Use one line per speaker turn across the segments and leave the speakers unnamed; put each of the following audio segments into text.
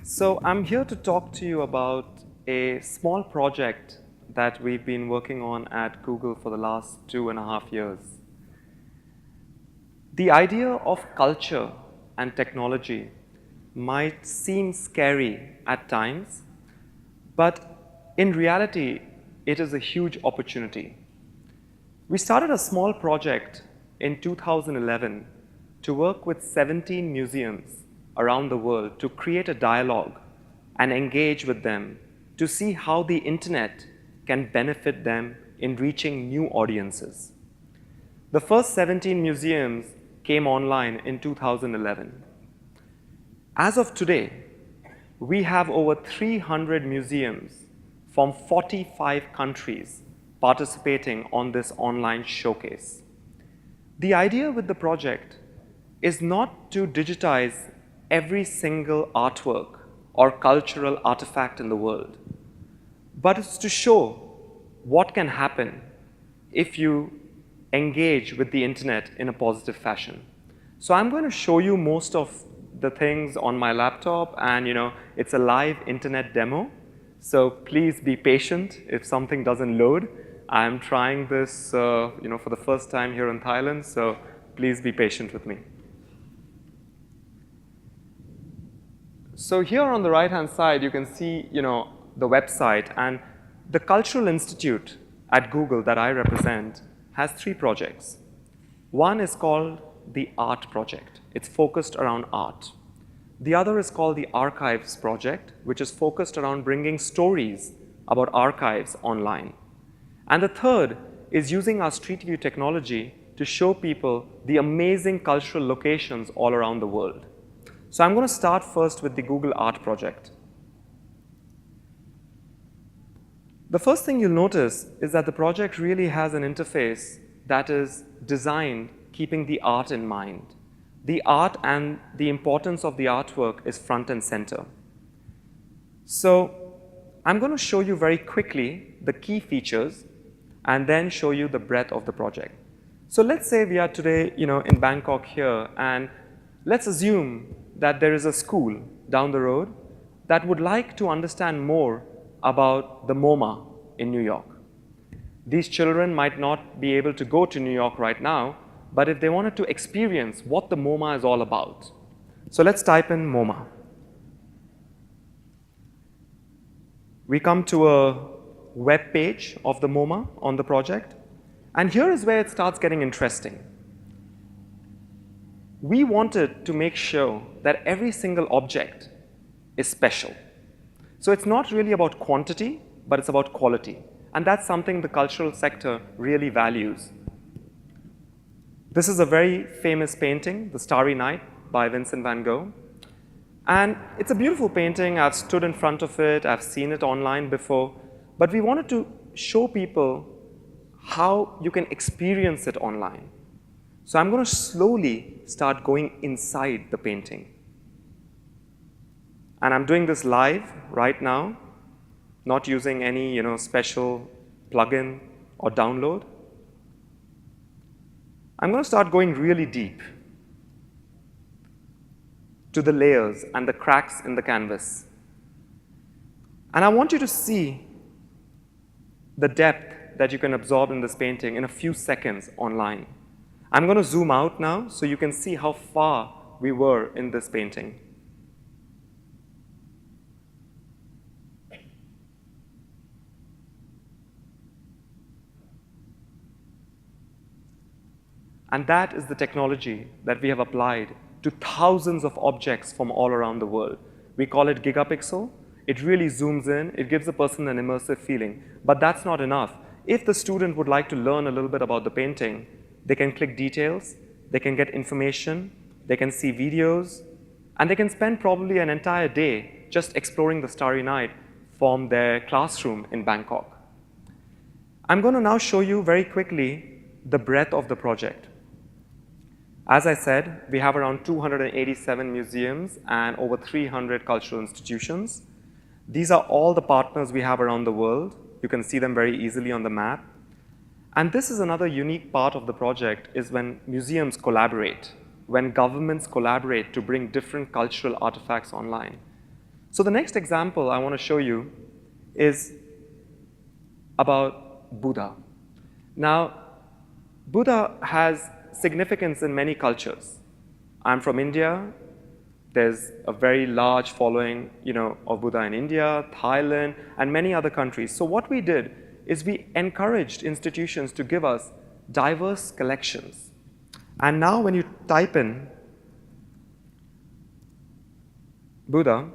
So I'm here to talk to you about a small project that we've been working on at Google for the last 2.5 years. The idea of culture and technology might seem scary at times, but in reality, it is a huge opportunity. We started a small project in 2011 to work with 17 museums around the world to create a dialogue and engage with them to see how the internet can benefit them in reaching new audiences. The first 17 museums came online in 2011. As of today, we have over 300 museums from 45 countries participating on this online showcase. The idea with the project is not to digitize every single artwork or cultural artifact in the world, but it's to show what can happen if you engage with the internet in a positive fashion. So I'm going to show you most of the things on my laptop, and it's a live internet demo. So please be patient if something doesn't load. I'm trying this for the first time here in Thailand, so please be patient with me. So here on the right-hand side, you can see the website, and the Cultural Institute at Google that I represent has 3 projects. One is called the Art Project. It's focused around art. The other is called the Archives Project, which is focused around bringing stories about archives online. And the third is using our Street View technology to show people the amazing cultural locations all around the world. So I'm going to start first with the Google Art Project. The first thing you'll notice is that the project really has an interface that is designed keeping the art in mind. The art and the importance of the artwork is front and center. So I'm going to show you very quickly the key features and then show you the breadth of the project. So let's say we are today in Bangkok here, and let's assume that there is a school down the road that would like to understand more about the MoMA in New York. These children might not be able to go to New York right now, but if they wanted to experience what the MoMA is all about. So let's type in MoMA. We come to a web page of the MoMA on the project, and here is where it starts getting interesting. We wanted to make sure that every single object is special. So it's not really about quantity, but it's about quality. And that's something the cultural sector really values. This is a very famous painting, The Starry Night by Vincent van Gogh. And it's a beautiful painting. I've stood in front of it. I've seen it online before. But we wanted to show people how you can experience it online. So I'm going to slowly start going inside the painting. And I'm doing this live right now, not using any special plugin or download. I'm going to start going really deep to the layers and the cracks in the canvas. And I want you to see the depth that you can absorb in this painting in a few seconds online. I'm going to zoom out now so you can see how far we were in this painting. And that is the technology that we have applied to thousands of objects from all around the world. We call it gigapixel. It really zooms in. It gives a person an immersive feeling. But that's not enough. If the student would like to learn a little bit about the painting, they can click details, they can get information, they can see videos, and they can spend probably an entire day just exploring the Starry Night from their classroom in Bangkok. I'm going to now show you very quickly the breadth of the project. As I said, we have around 287 museums and over 300 cultural institutions. These are all the partners we have around the world. You can see them very easily on the map. And this is another unique part of the project, is when museums collaborate, when governments collaborate to bring different cultural artifacts online. So the next example I want to show you is about Buddha. Now, Buddha has significance in many cultures. I'm from India. There's a very large following, of Buddha in India, Thailand, and many other countries. So what we did is we encouraged institutions to give us diverse collections. And now when you type in Buddha,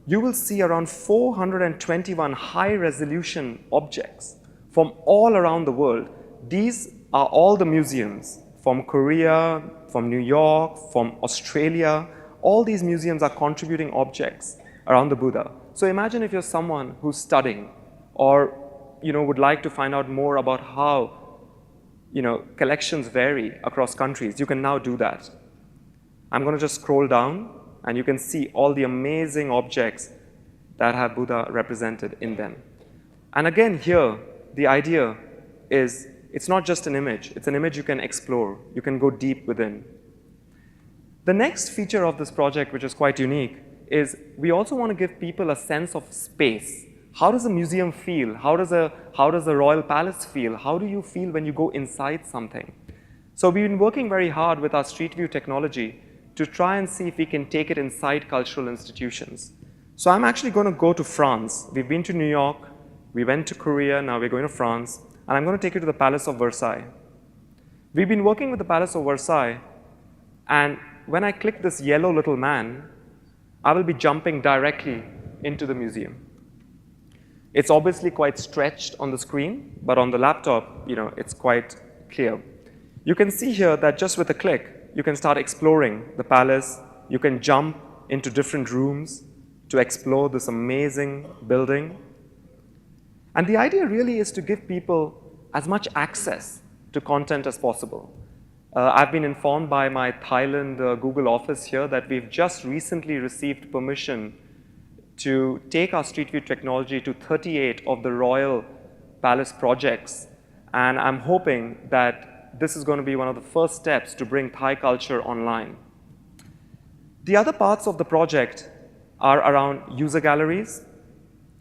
you will see around 421 high-resolution objects from all around the world. These are all the museums from Korea, from New York, from Australia. All these museums are contributing objects around the Buddha. So imagine if you're someone who's studying or would like to find out more about how collections vary across countries. You can now do that. I'm going to just scroll down, and you can see all the amazing objects that have Buddha represented in them. And again, here, the idea is it's not just an image. It's an image you can explore. You can go deep within. The next feature of this project, which is quite unique, is we also want to give people a sense of space. How does a museum feel? How does a royal palace feel? How do you feel when you go inside something? So we've been working very hard with our Street View technology to try and see if we can take it inside cultural institutions. So I'm actually going to go to France. We've been to New York, we went to Korea, now we're going to France, and I'm going to take you to the Palace of Versailles. We've been working with the Palace of Versailles, and when I click this yellow little man, I will be jumping directly into the museum. It's obviously quite stretched on the screen, but on the laptop, it's quite clear. You can see here that just with a click, you can start exploring the palace. You can jump into different rooms to explore this amazing building. And the idea really is to give people as much access to content as possible. I've been informed by my Thailand Google office here that we've just recently received permission to take our Street View technology to 38 of the Royal Palace projects. And I'm hoping that this is going to be one of the first steps to bring Thai culture online. The other parts of the project are around user galleries.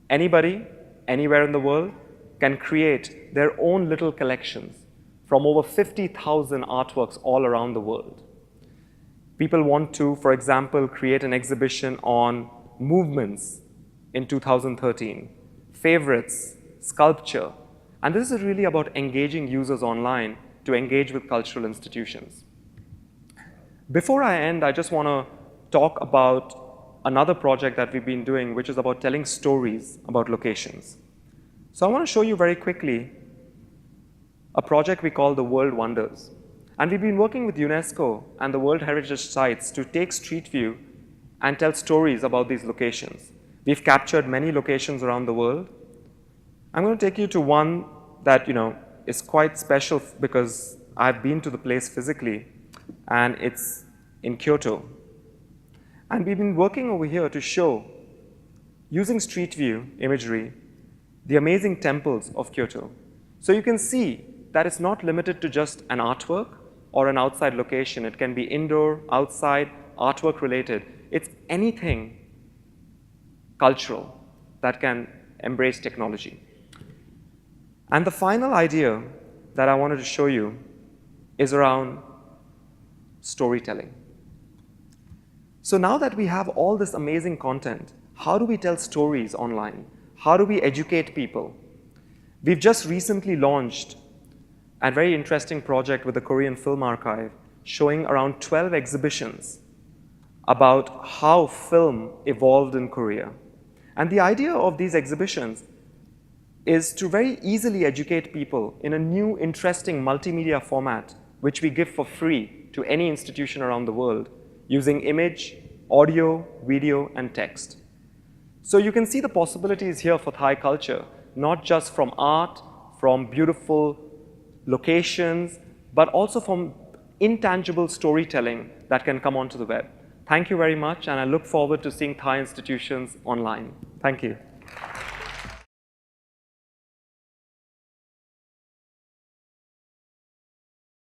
Anybody, anywhere in the world, can create their own little collections from over 50,000 artworks all around the world. People want to, for example, create an exhibition on movements in 2013, favorites, sculpture. And this is really about engaging users online to engage with cultural institutions. Before I end, I just want to talk about another project that we've been doing, which is about telling stories about locations. So I want to show you very quickly a project we call the World Wonders. And we've been working with UNESCO and the World Heritage Sites to take Street View and tell stories about these locations. We've captured many locations around the world. I'm going to take you to one that, is quite special because I've been to the place physically, and it's in Kyoto. And we've been working over here to show, using Street View imagery, the amazing temples of Kyoto. So you can see that it's not limited to just an artwork or an outside location. It can be indoor, outside, artwork related. It's anything cultural that can embrace technology. And the final idea that I wanted to show you is around storytelling. So now that we have all this amazing content, how do we tell stories online? How do we educate people? We've just recently launched a very interesting project with the Korean Film Archive showing around 12 exhibitions about how film evolved in Korea. And the idea of these exhibitions is to very easily educate people in a new, interesting multimedia format, which we give for free to any institution around the world, using image, audio, video, and text. So you can see the possibilities here for Thai culture, not just from art, from beautiful locations, but also from intangible storytelling that can come onto the web. Thank you very much, and I look forward to seeing Thai institutions online. Thank you.